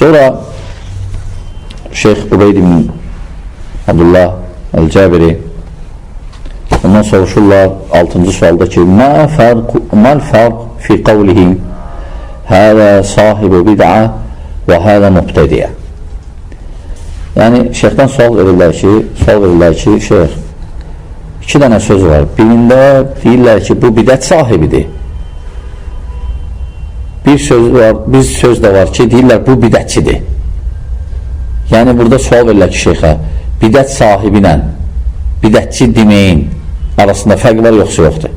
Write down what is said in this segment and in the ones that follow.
Sonra Şeyh Ubeyd ibn Abdullah el-Cabiri ondan soruşurlar 6-cı sualda ki mal farq fi qavlihim hələ sahibi bid'a və hələ mübtədiyə. Yəni şeyhdən sual verirlər ki, şeyh, 2 dənə söz var. Birində deyirlər ki, bu bidət sahibidir. Bir söz də var ki, deyirlər bu bidətçidir. Yəni burada sual verirlər ki, şeyhə, bidət sahibi ilə bidətçi deməyin arasında fərq var yoxsa yoxdur?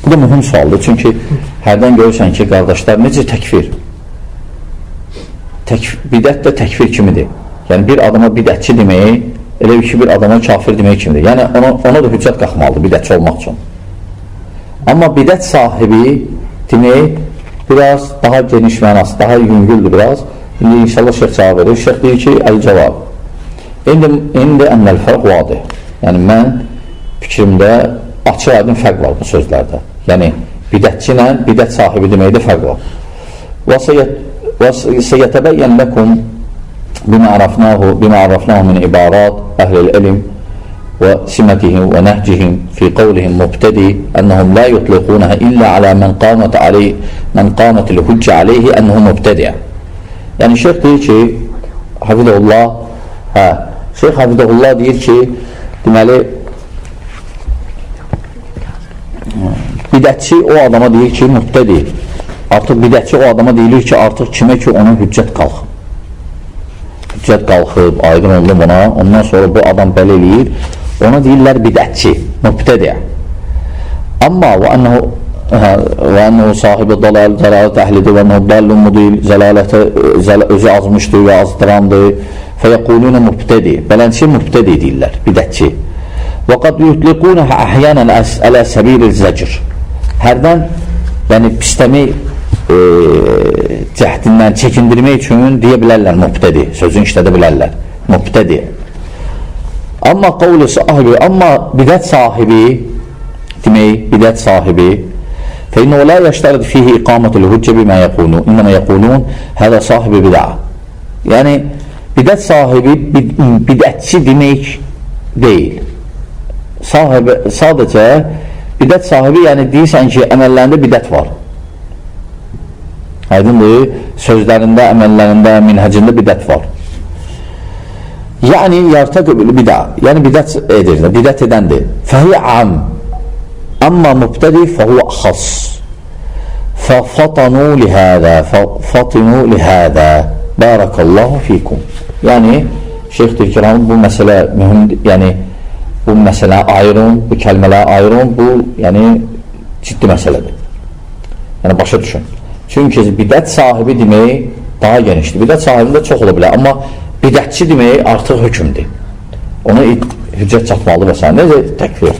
Bu da mühüm sualdır. Çünki hərdən görürsən ki, qardaşlar, necə təkfir? Bidət də təkfir kimidir. Yəni bir adama bidətçi deməyi, elə ki, bir adama kafir deməyi kimidir. Yəni ona da hüccət qalxmalıdır bidətçi olmaq üçün. Amma bidət sahibi deməyi biraz daha geniş mənası, daha yüngüldür biraz. İndi inşallah şeyh cavab verir. Şeyh deyir ki, əl-cavab. İndi ənəl fərq vadır. Yəni mən fikrimdə açıq aydın fərq var bu sözlərdə. Yəni bidətçi ilə bidət sahibi deməkdə fərq var. وسيتبين لكم بما عرفناه من عبارات أهل العلم وسمتهم ونهجهم في قولهم مبتدي أنهم لا يطلقونها إلا على من قامت الحجة عليه أنه مبتدع. Yani şeyh deyir ki, Şeyh Hafidullah deyir ki, deməli bidətçi o adama deyir ki, mübtədi. Artıq bidətçi o adama deyilir ki, artıq kimə ki onun hüccət qalxıb. Hüccət qalxıb, aydın oldu buna, ondan sonra bu adam belə eləyir, ona deyirlər bidətçi, mübtədi. Amma və ənəhu sahibi dalal, zəlalət əhlidir və nubdallun mudil, zəlalətə özü azmışdır və azdırandır. Fəyəqulunə mübtədi, bələnçi mübtədi deyirlər, bidətçi. Və qad yutliqunəhə əhyənən ələ səbiril zəcr. Hərdən, yəni pisləmi cəhdindən çəkindirmək üçün deyə bilərlər mübtədi, sözün işlədə bilərlər, mübtədi. Amma qavli sahibi, amma bidət sahibi demək, bidət sahibi فإنه لا يشترط فيه إقامة الحجة بما يقولون إنما يقولون هذا صاحب بدعة. Yəni bidət sahibi bidətçi demək deyil. Sadəcə bidət sahibi, yəni deyirsən ki, əməllərində bidət var. Aydındır, sözlərində, əməllərində, minhəcində bidət var. Yəni yartaqıbül bidə, yəni bidət edir, bidət edəndir. Fəhiyyə am. Amma mübtədi fəhuvə xas. Fəfatanu lihədə barakallahu fikum. Yəni Şeyh Türkiran bu məsələ mühümdür, yəni bu məsələ ayrım, bu kəlmələr ayrım, bu yəni ciddi məsələdir. Yəni başa düşün. Çünki bidət sahibi demək daha genişdir. Bidət sahibində çox ola bilər, amma bidətçi demək artıq hökmdür. Ona hüccət çatmalı və s. Necə təkfir?